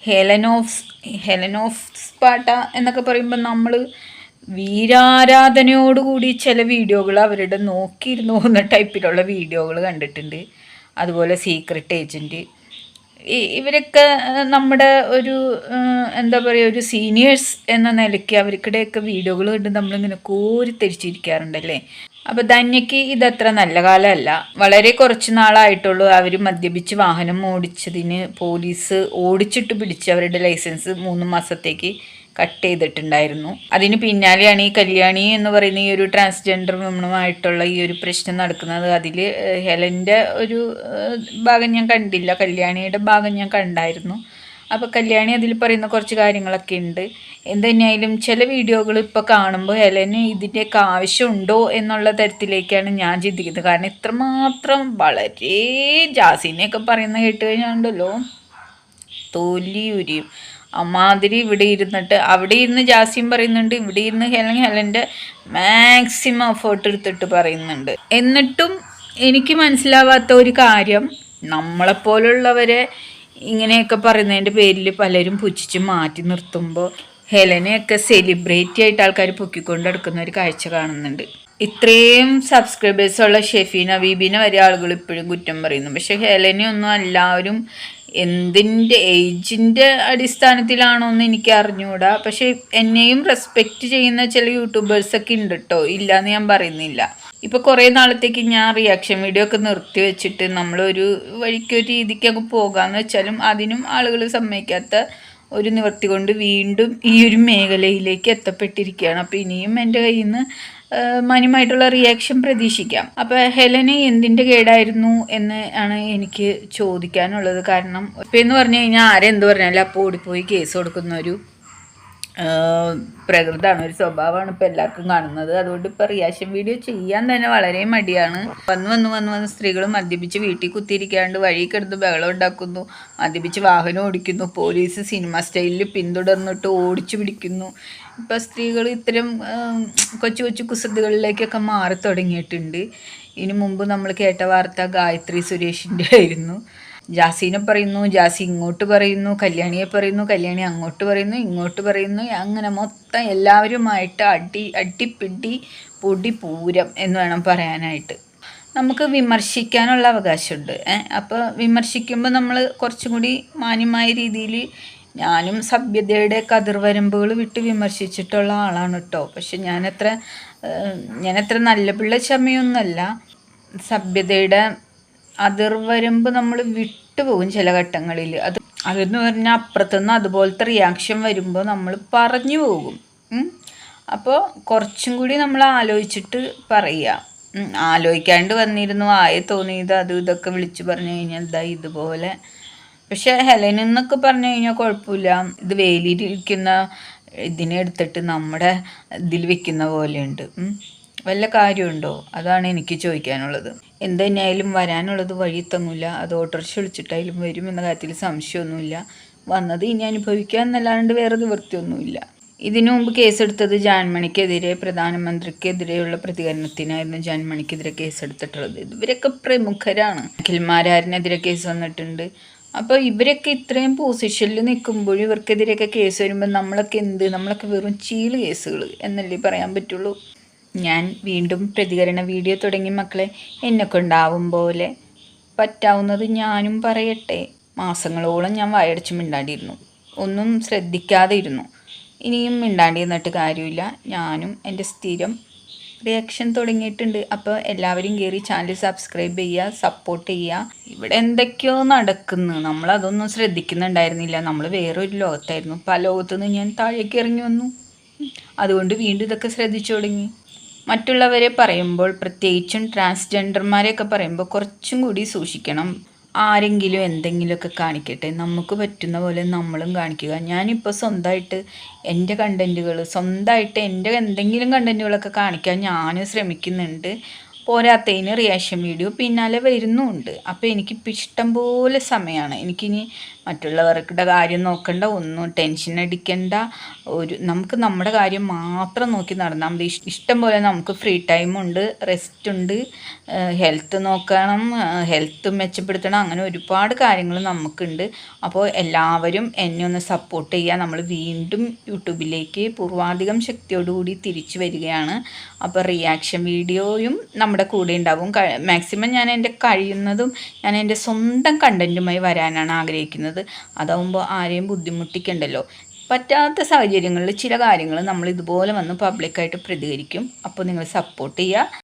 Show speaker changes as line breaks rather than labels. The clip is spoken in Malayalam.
Helen of Helen of Sparta എന്നൊക്കെ പറയുമ്പോൾ നമ്മൾ വീരാരാധനയോടുകൂടി ചില വീഡിയോകൾ അവരുടെ നോക്കിയിരുന്നു പോകുന്ന ടൈപ്പിലുള്ള വീഡിയോകൾ കണ്ടിട്ടുണ്ട്. അതുപോലെ സീക്രട്ട് ഏജൻറ്റ്, ഇവരൊക്കെ നമ്മുടെ ഒരു എന്താ പറയുക, ഒരു സീനിയേഴ്സ് എന്ന നിലയ്ക്ക് അവർക്കിടെയൊക്കെ വീഡിയോകൾ കണ്ട് നമ്മളിങ്ങനെ കോരിത്തരിച്ചിരിക്കാറുണ്ടല്ലേ. അപ്പോൾ ധന്യയ്ക്ക് ഇതത്ര നല്ല കാലമല്ല. വളരെ കുറച്ച് നാളായിട്ടുള്ളൂ അവർ മദ്യപിച്ച് വാഹനം ഓടിച്ചതിന് പോലീസ് ഓടിച്ചിട്ട് പിടിച്ച് അവരുടെ ലൈസൻസ് 3 മാസത്തേക്ക് കട്ട് ചെയ്തിട്ടുണ്ടായിരുന്നു. അതിന് പിന്നാലെയാണ് ഈ കല്യാണി എന്ന് പറയുന്ന ഈ ഒരു ട്രാൻസ്ജെൻഡർ വിമണുമായിട്ടുള്ള ഈ ഒരു പ്രശ്നം നടക്കുന്നത്. അതിൽ ഹെലൻ്റെ ഒരു ഭാഗം ഞാൻ കണ്ടില്ല, കല്യാണിയുടെ ഭാഗം ഞാൻ കണ്ടായിരുന്നു. അപ്പോൾ കല്യാണി അതിൽ പറയുന്ന കുറച്ച് കാര്യങ്ങളൊക്കെ ഉണ്ട്. എന്തുതന്നെയായാലും ചില വീഡിയോകൾ ഇപ്പോൾ കാണുമ്പോൾ ഹെലന് ഇതിൻ്റെയൊക്കെ ആവശ്യമുണ്ടോ എന്നുള്ള തരത്തിലേക്കാണ് ഞാൻ ചിന്തിക്കുന്നത്. കാരണം ഇത്രമാത്രം വളരെ ജാസിനെയൊക്കെ പറയുന്ന കേട്ട് കഴിഞ്ഞാണ്ടല്ലോ തൊലി ഉരിയും. അമ്മാതിരി ഇവിടെ ഇരുന്നിട്ട് അവിടെ ഇരുന്ന് ജാസിയും പറയുന്നുണ്ട്, ഇവിടെ ഇരുന്ന് ഹെലൻ്റെ മാക്സിമം എഫേർട്ട് എടുത്തിട്ട് പറയുന്നുണ്ട്. എന്നിട്ടും എനിക്ക് മനസ്സിലാവാത്ത ഒരു കാര്യം, നമ്മളെപ്പോലുള്ളവരെ ഇങ്ങനെയൊക്കെ പറയുന്നതിൻ്റെ പേരിൽ പലരും പുച്ഛിച്ച് മാറ്റി നിർത്തുമ്പോൾ ഹെലനെയൊക്കെ സെലിബ്രിറ്റി ആയിട്ട് ആൾക്കാർ പൊക്കിക്കൊണ്ട് എടുക്കുന്ന ഒരു കാഴ്ച കാണുന്നുണ്ട്. ഇത്രയും സബ്സ്ക്രൈബേഴ്സുള്ള ഷെഫീന ബീബീനെ വരെ ആളുകൾ ഇപ്പോഴും കുറ്റം പറയുന്നു. പക്ഷെ ഹെലനെ ഒന്നും എല്ലാവരും എന്തിൻ്റെ ഏജിൻ്റെ അടിസ്ഥാനത്തിലാണോ എന്ന് എനിക്ക് അറിഞ്ഞുകൂടാ. പക്ഷെ എന്നെയും റെസ്പെക്റ്റ് ചെയ്യുന്ന ചില യൂട്യൂബേഴ്സൊക്കെ ഉണ്ട് കേട്ടോ, ഇല്ലയെന്ന് ഞാൻ പറയുന്നില്ല. ഇപ്പോൾ കുറേ നാളത്തേക്ക് ഞാൻ റിയാക്ഷൻ വീഡിയോ ഒക്കെ നിർത്തി വെച്ചിട്ട് നമ്മളൊരു വഴിക്കൊരു രീതിക്ക് അങ്ങ് പോകാമെന്ന് വെച്ചാലും അതിനും ആളുകൾ സമ്മതിക്കാത്ത ഒരു നിവർത്തി കൊണ്ട് വീണ്ടും ഈ ഒരു മേഖലയിലേക്ക് എത്തപ്പെട്ടിരിക്കുകയാണ്. അപ്പോൾ ഇനിയും എൻ്റെ കയ്യിൽ നിന്ന് മാന്യമായിട്ടുള്ള റിയാക്ഷൻ പ്രതീക്ഷിക്കാം. അപ്പോൾ ഹെലന് എന്തിൻ്റെ കേടായിരുന്നു എന്ന് ആണ് എനിക്ക് ചോദിക്കാനുള്ളത്. കാരണം ഇപ്പം എന്ന് പറഞ്ഞു കഴിഞ്ഞാൽ ആരെന്ത് പറഞ്ഞാലും അപ്പോൾ ഓടിപ്പോയി കേസ് കൊടുക്കുന്ന ഒരു പ്രകൃതമാണ്, ഒരു സ്വഭാവമാണ് ഇപ്പോൾ എല്ലാവർക്കും കാണുന്നത്. അതുകൊണ്ട് ഇപ്പോൾ റിയാക്ഷൻ വീഡിയോ ചെയ്യാൻ തന്നെ വളരെ മടിയാണ്. വന്ന് സ്ത്രീകൾ മദ്യപിച്ച് വീട്ടിൽ കുത്തിയിരിക്കാണ്ട് വഴി കിടന്ന് ബഹളം ഉണ്ടാക്കുന്നു, മദ്യപിച്ച് വാഹനം ഓടിക്കുന്നു, പോലീസ് സിനിമ സ്റ്റൈലിൽ പിന്തുടർന്നിട്ട് ഓടിച്ചു പിടിക്കുന്നു. ഇപ്പോൾ സ്ത്രീകൾ ഇത്തരം കൊച്ചു കൊച്ചു കുസൃതികളിലേക്കൊക്കെ മാറി തുടങ്ങിയിട്ടുണ്ട്. ഇതിനു മുമ്പ് നമ്മൾ കേട്ട വാർത്ത ഗായത്രി സുരേഷിൻ്റെ ആയിരുന്നു. ജാസിനെ പറയുന്നു, ജാസി ഇങ്ങോട്ട് പറയുന്നു, കല്യാണിയെ പറയുന്നു, കല്യാണി അങ്ങോട്ട് പറയുന്നു, ഇങ്ങോട്ട് പറയുന്നു. അങ്ങനെ മൊത്തം എല്ലാവരുമായിട്ട് അടിപ്പിടി പൊടി പൂരം എന്ന് വേണം പറയാനായിട്ട്. നമുക്ക് വിമർശിക്കാനുള്ള അവകാശമുണ്ട്. അപ്പോൾ വിമർശിക്കുമ്പോൾ നമ്മൾ കുറച്ചും കൂടി മാന്യമായ രീതിയിൽ, ഞാനും സഭ്യതയുടെ കതിർവരമ്പുകൾ വിട്ട് വിമർശിച്ചിട്ടുള്ള ആളാണ് കേട്ടോ. പക്ഷെ ഞാനത്ര നല്ല പിള്ള ചമയൊന്നുമല്ല. സഭ്യതയുടെ അതിർവരമ്പ് നമ്മൾ വിട്ടുപോകും ചില ഘട്ടങ്ങളിൽ. അതെന്ന് പറഞ്ഞാൽ അപ്പുറത്തുനിന്ന് അതുപോലത്തെ റിയാക്ഷൻ വരുമ്പോൾ നമ്മൾ പറഞ്ഞു പോകും. അപ്പോൾ കുറച്ചും കൂടി നമ്മൾ ആലോചിച്ചിട്ട് പറയുക. ആലോചിക്കാണ്ട് വന്നിരുന്നു തോന്നിയത് ഇതൊക്കെ വിളിച്ചു പറഞ്ഞു കഴിഞ്ഞാൽ ഇതുപോലെ. പക്ഷെ ഹെലനെന്നൊക്കെ പറഞ്ഞു കഴിഞ്ഞാൽ കുഴപ്പമില്ല. ഇത് വേലിയിലിരിക്കുന്ന ഇതിനെ എടുത്തിട്ട് നമ്മുടെ ഇതിൽ വെക്കുന്ന പോലെയുണ്ട്. വല്ല കാര്യമുണ്ടോ? അതാണ് എനിക്ക് ചോദിക്കാനുള്ളത്. എന്തുതന്നെയായാലും വരാനുള്ളത് വഴി തങ്ങില്ല. അത് ഓട്ടോറിക്ഷ വിളിച്ചിട്ടായാലും വരും എന്ന കാര്യത്തിൽ സംശയമൊന്നുമില്ല. വന്നത് ഇനി അനുഭവിക്കുക എന്നല്ലാണ്ട് വേറെ നിവൃത്തിയൊന്നുമില്ല. ഇതിനു മുമ്പ് കേസെടുത്തത് ജാൻമണിക്കെതിരെ, പ്രധാനമന്ത്രിക്കെതിരെയുള്ള പ്രതികരണത്തിനായിരുന്നു ജാൻമണിക്കെതിരെ കേസെടുത്തിട്ടുള്ളത്. ഇവരൊക്കെ പ്രമുഖരാണ്. അഖിൽമാരാരിനെതിരെ കേസ് വന്നിട്ടുണ്ട്. അപ്പോൾ ഇവരൊക്കെ ഇത്രയും പൊസിഷനിൽ നിൽക്കുമ്പോൾ ഇവർക്കെതിരെയൊക്കെ കേസ് വരുമ്പോൾ നമ്മളൊക്കെ വെറും ചീള് കേസുകൾ എന്നല്ലേ പറയാൻ പറ്റുള്ളൂ. ഞാൻ വീണ്ടും പ്രതികരണ വീഡിയോ തുടങ്ങി മക്കളെ. എന്നെക്കൊണ്ടാവും പോലെ പറ്റാവുന്നത് ഞാനും പറയട്ടെ. മാസങ്ങളോളം ഞാൻ വായടച്ച് മിണ്ടാണ്ടിരുന്നു, ഒന്നും ശ്രദ്ധിക്കാതെ ഇരുന്നു. ഇനിയും മിണ്ടാണ്ടി നിന്നിട്ട് കാര്യമില്ല. ഞാനും എൻ്റെ സ്ഥിരം റിയാക്ഷൻ തുടങ്ങിയിട്ടുണ്ട്. അപ്പോൾ എല്ലാവരും കയറി ചാനൽ സബ്സ്ക്രൈബ് ചെയ്യുക, സപ്പോർട്ട് ചെയ്യുക. ഇവിടെ എന്തൊക്കെയോ നടക്കുന്നു, നമ്മളതൊന്നും ശ്രദ്ധിക്കുന്നുണ്ടായിരുന്നില്ല. നമ്മൾ വേറൊരു ലോകത്തായിരുന്നു. അപ്പോൾ ആ ലോകത്തുനിന്ന് ഞാൻ താഴേക്ക് ഇറങ്ങി വന്നു. അതുകൊണ്ട് വീണ്ടും ഇതൊക്കെ ശ്രദ്ധിച്ചു തുടങ്ങി. മറ്റുള്ളവരെ പറയുമ്പോൾ, പ്രത്യേകിച്ചും ട്രാൻസ്ജെൻഡർമാരെയൊക്കെ പറയുമ്പോൾ കുറച്ചും കൂടി സൂക്ഷിക്കണം. ആരെങ്കിലും എന്തെങ്കിലുമൊക്കെ കാണിക്കട്ടെ, നമുക്ക് പറ്റുന്ന പോലെ നമ്മളും കാണിക്കുക. ഞാനിപ്പോൾ സ്വന്തമായിട്ട് എൻ്റെ എന്തെങ്കിലും കണ്ടൻറ്റുകളൊക്കെ കാണിക്കാൻ ഞാനും ശ്രമിക്കുന്നുണ്ട്. പോരാത്തതിന് റിയാക്ഷൻ വീഡിയോ പിന്നാലെ വരുന്നുമുണ്ട്. അപ്പോൾ എനിക്കിപ്പോൾ ഇഷ്ടം പോലെ സമയമാണ്. എനിക്കിനി മറ്റുള്ളവരുടെ കാര്യം നോക്കണ്ട, ഒന്നും ടെൻഷൻ അടിക്കണ്ട. നമുക്ക് നമ്മുടെ കാര്യം മാത്രം നോക്കി നടന്നാൽ മതി. ഇഷ്ടം പോലെ നമുക്ക് ഫ്രീ ടൈമുണ്ട്, റെസ്റ്റ് ഉണ്ട്, ഹെൽത്ത് നോക്കണം, ഹെൽത്ത് മെച്ചപ്പെടുത്തണം, അങ്ങനെ ഒരുപാട് കാര്യങ്ങൾ നമുക്കുണ്ട്. അപ്പോൾ എല്ലാവരും എന്നെ ഒന്ന് സപ്പോർട്ട് ചെയ്യുക. നമ്മൾ വീണ്ടും യൂട്യൂബിലേക്ക് പൂർവാധികം ശക്തിയോടുകൂടി തിരിച്ചു വരികയാണ്. അപ്പോൾ റിയാക്ഷൻ വീഡിയോയും നമ്മുടെ കൂടെ ഉണ്ടാവും. മാക്സിമം ഞാൻ എൻ്റെ കഴിയുന്നതും ഞാൻ എൻ്റെ സ്വന്തം കണ്ടൻറ്റുമായി വരാനാണ് ആഗ്രഹിക്കുന്നത്. അതാവുമ്പോൾ ആരെയും ബുദ്ധിമുട്ടിക്കണ്ടല്ലോ. പറ്റാത്ത സാഹചര്യങ്ങളിൽ ചില കാര്യങ്ങൾ നമ്മൾ ഇതുപോലെ വന്ന് പബ്ലിക്കായിട്ട് പ്രതികരിക്കും. അപ്പോൾ നിങ്ങൾ സപ്പോർട്ട് ചെയ്യുക.